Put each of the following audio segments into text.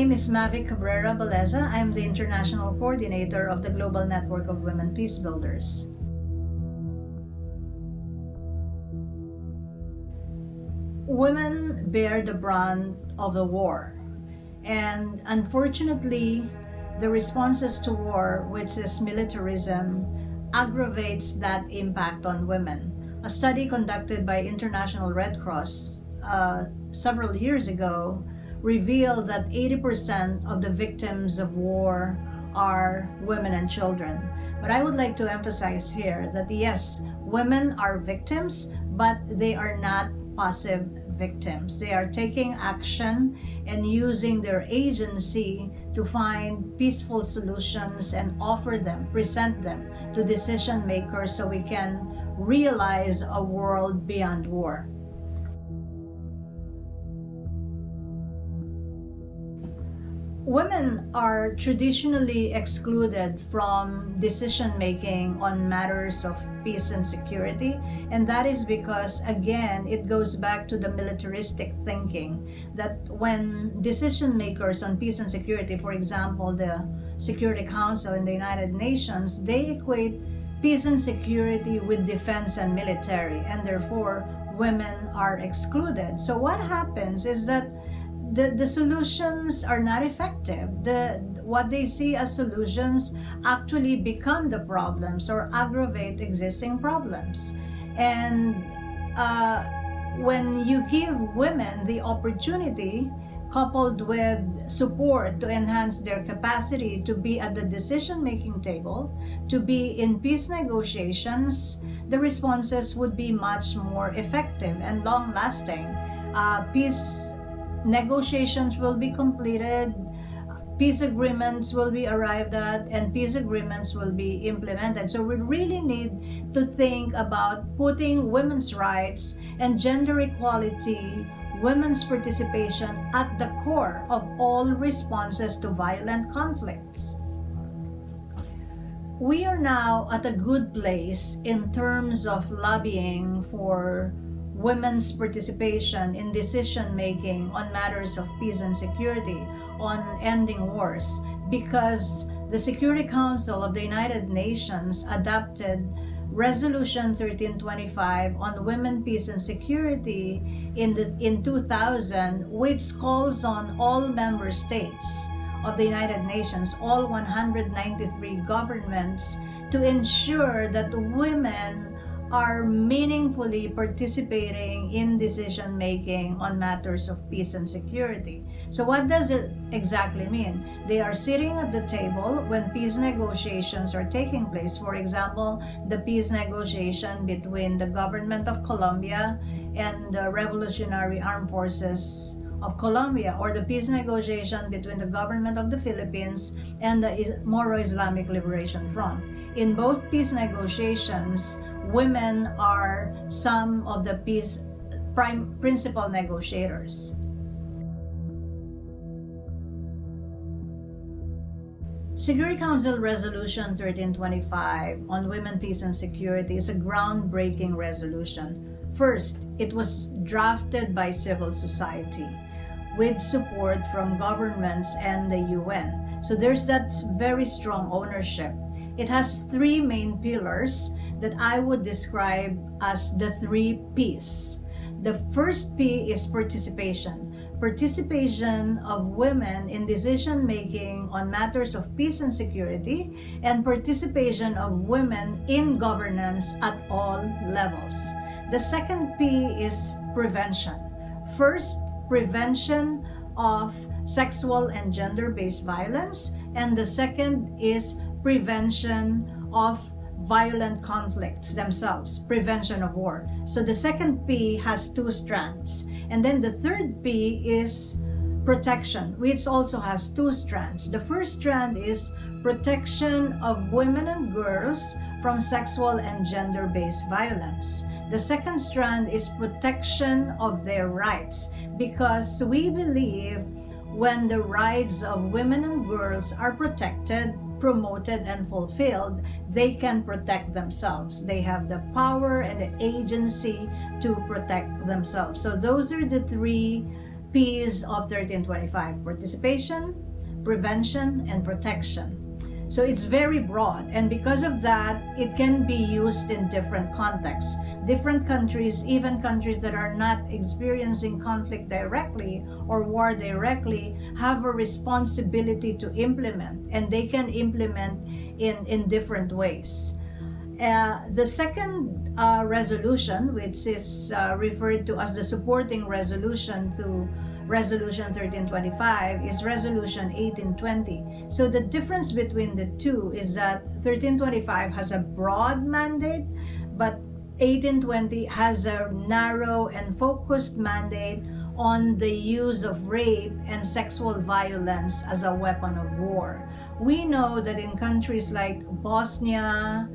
name is Mavic Cabrera, Balleza. I am the International Coordinator of the Global Network of Women Peace Builders. Women bear the brunt of the war, and unfortunately, the responses to war, which is militarism, aggravates that impact on women. A study conducted by International Red Cross several years ago revealed that 80% of the victims of war are women and children. But I would like to emphasize here that yes, women are victims, but they are not passive victims. They are taking action and using their agency to find peaceful solutions and offer them, present them to decision makers so we can realize a world beyond war. Women are traditionally excluded from decision-making on matters of peace and security, and that is because, again, it goes back to the militaristic thinking that when decision makers on peace and security, for example, the Security Council in the United Nations, they equate peace and security with defense and military, and therefore women are excluded. So what happens is that the solutions are not effective. What they see as solutions actually become the problems or aggravate existing problems. And when you give women the opportunity, coupled with support to enhance their capacity to be at the decision-making table, to be in peace negotiations, the responses would be much more effective and long-lasting. Peace negotiations will be completed, peace agreements will be arrived at, and peace agreements will be implemented. So we really need to think about putting women's rights and gender equality, women's participation at the core of all responses to violent conflicts. We are now at a good place in terms of lobbying for women's participation in decision-making on matters of peace and security, on ending wars, because the Security Council of the United Nations adopted Resolution 1325 on women, peace, and security in 2000, which calls on all member states of the United Nations, all 193 governments, to ensure that women are meaningfully participating in decision-making on matters of peace and security. So what does it exactly mean? They are sitting at the table when peace negotiations are taking place. For example, the peace negotiation between the government of Colombia and the Revolutionary Armed Forces of Colombia, or the peace negotiation between the government of the Philippines and the Moro Islamic Liberation Front. In both peace negotiations, women are some of the peace principal negotiators. Security Council Resolution 1325 on women, peace, and security is a groundbreaking resolution. First, it was drafted by civil society with support from governments and the UN. So there's that very strong ownership. It has three main pillars that I would describe as the 3 P's. The first P is participation. Participation of women in decision-making on matters of peace and security, and participation of women in governance at all levels. The second P is prevention. First, prevention of sexual and gender-based violence, and the second is prevention of violent conflicts themselves, prevention of war. So the second P has 2 strands. And then the third P is protection, which also has 2 strands. The first strand is protection of women and girls from sexual and gender-based violence. The second strand is protection of their rights, because we believe when the rights of women and girls are protected, promoted, and fulfilled, they can protect themselves. They have the power and the agency to protect themselves. So those are the 3 Ps of 1325: participation, prevention, and protection. So it's very broad, and because of that, it can be used in different contexts. Different countries, even countries that are not experiencing conflict directly or war directly, have a responsibility to implement, and they can implement in different ways. The second resolution, which is referred to as the supporting resolution to Resolution 1325, is Resolution 1820. So the difference between the two is that 1325 has a broad mandate, but 1820 has a narrow and focused mandate on the use of rape and sexual violence as a weapon of war. We know that in countries like Bosnia,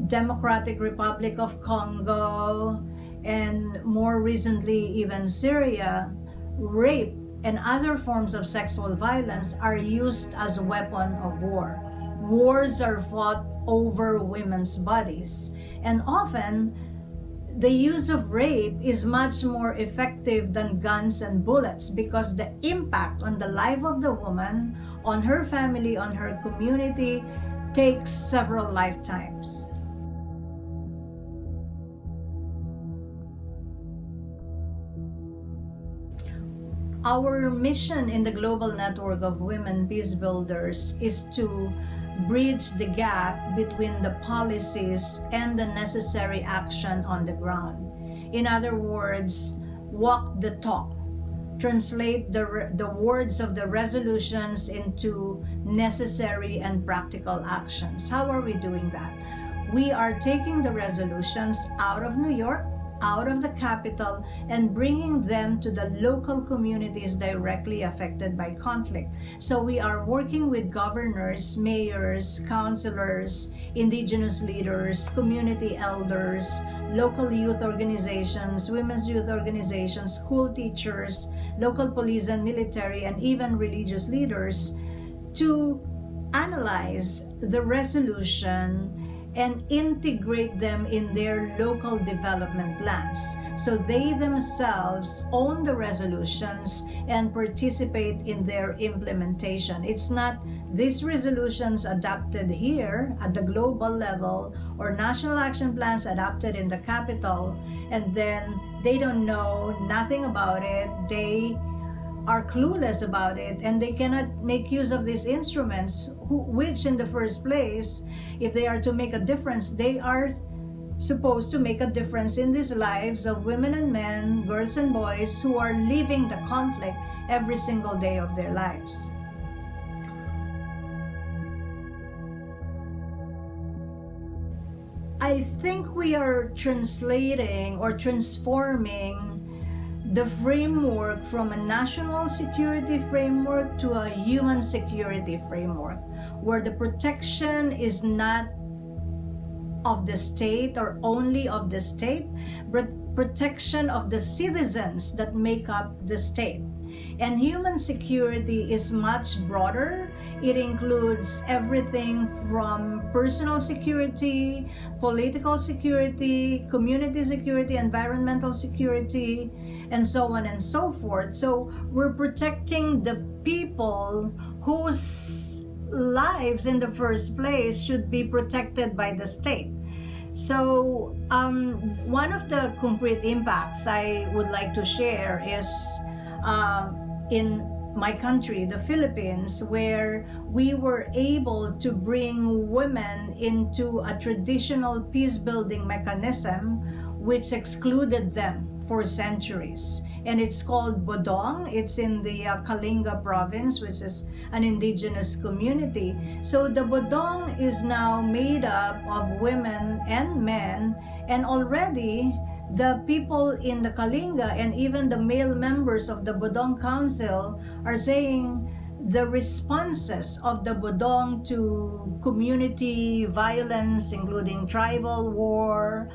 Democratic Republic of Congo, and more recently even Syria, rape and other forms of sexual violence are used as a weapon of war. Wars are fought over women's bodies, and often the use of rape is much more effective than guns and bullets because the impact on the life of the woman, on her family, on her community takes several lifetimes. Our mission in the global network of women peace builders is to bridge the gap between the policies and the necessary action on the ground. In other words, walk the talk. Translate the words of the resolutions into necessary and practical actions. How are we doing that? We are taking the resolutions out of New York, out of the capital, and bringing them to the local communities directly affected by conflict. So we are working with governors, mayors, councilors, indigenous leaders, community elders, local youth organizations, women's youth organizations, school teachers, local police and military, and even religious leaders to analyze the resolution and integrate them in their local development plans. So they themselves own the resolutions and participate in their implementation. It's not these resolutions adopted here at the global level or national action plans adopted in the capital, and then they don't know nothing about it. They are clueless about it, and they cannot make use of these instruments, which in the first place, if they are to make a difference, they are supposed to make a difference in these lives of women and men, girls and boys who are living the conflict every single day of their lives. I think we are translating or transforming the framework from a national security framework to a human security framework, where the protection is not of the state or only of the state, but protection of the citizens that make up the state. And human security is much broader. It includes everything from personal security, political security, community security, environmental security, and so on and so forth. So we're protecting the people whose lives in the first place should be protected by the state. So one of the concrete impacts I would like to share is in my country, the Philippines, where we were able to bring women into a traditional peace-building mechanism which excluded them for centuries. And it's called Bodong. It's in the Kalinga province, which is an indigenous community. So the Bodong is now made up of women and men, and already the people in the Kalinga and even the male members of the Bodong Council are saying the responses of the Bodong to community violence, including tribal war,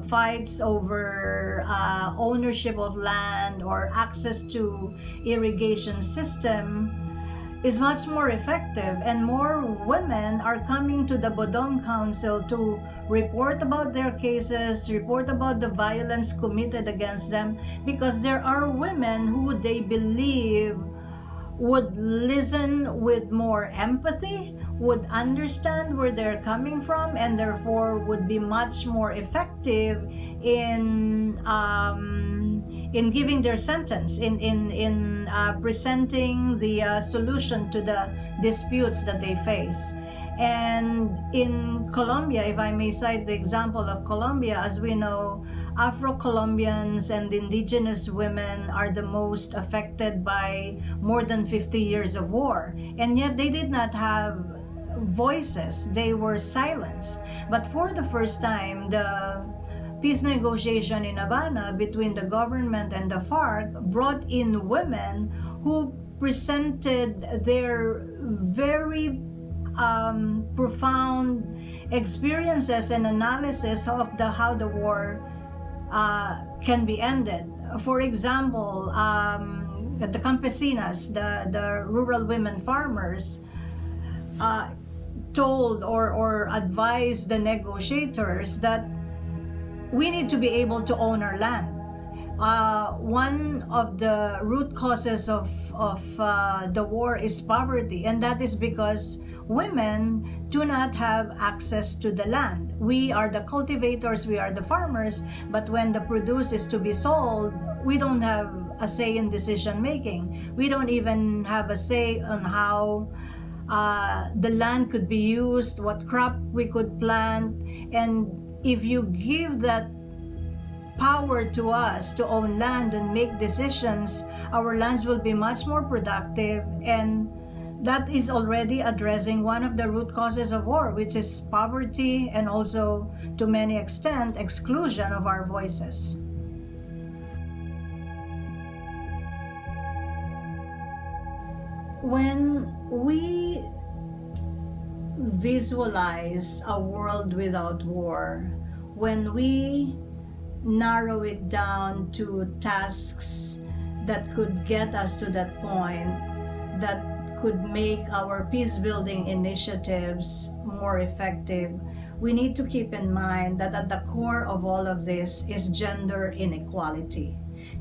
fights over ownership of land or access to irrigation system, is much more effective, and more women are coming to the Bodong Council to report about their cases, report about the violence committed against them, because there are women who they believe would listen with more empathy, would understand where they're coming from, and therefore would be much more effective in giving their sentence, in presenting the solution to the disputes that they face. And in Colombia, if I may cite the example of Colombia, as we know, Afro-Colombians and indigenous women are the most affected by more than 50 years of war. And yet they did not have voices. They were silenced. But for the first time, the peace negotiation in Havana between the government and the FARC brought in women who presented their very profound experiences and analysis of how the war can be ended. For example, the campesinas, the rural women farmers, told or advised the negotiators that we need to be able to own our land. One of the root causes of the war is poverty, and that is because women do not have access to the land. We are the cultivators, we are the farmers, but when the produce is to be sold, we don't have a say in decision making. We don't even have a say on how the land could be used, what crop we could plant. And if you give that power to us to own land and make decisions, our lands will be much more productive, and that is already addressing one of the root causes of war, which is poverty and also, to many extent, exclusion of our voices. When we visualize a world without war, when we narrow it down to tasks that could get us to that point, that could make our peace-building initiatives more effective, we need to keep in mind that at the core of all of this is gender inequality.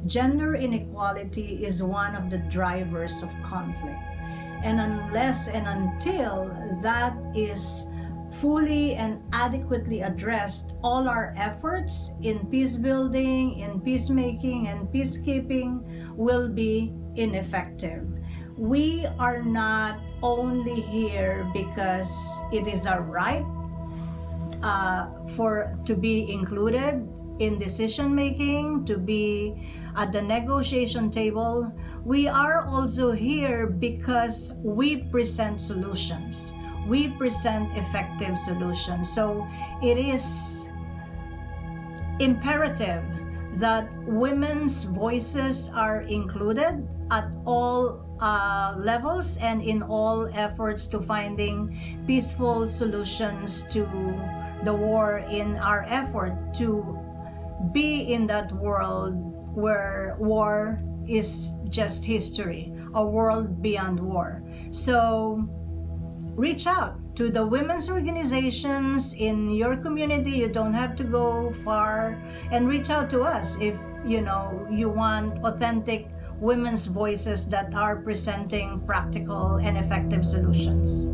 Gender inequality is one of the drivers of conflict. And unless and until that is fully and adequately addressed, all our efforts in peace building, in peacemaking, and peacekeeping will be ineffective. We are not only here because it is our right to be included in decision making, to be at the negotiation table. We are also here because we present solutions. We present effective solutions. So it is imperative that women's voices are included at all levels and in all efforts to finding peaceful solutions to the war, in our effort to be in that world where war is just history, a world beyond war. So reach out to the women's organizations in your community. You don't have to go far, and reach out to us if you want authentic women's voices that are presenting practical and effective solutions.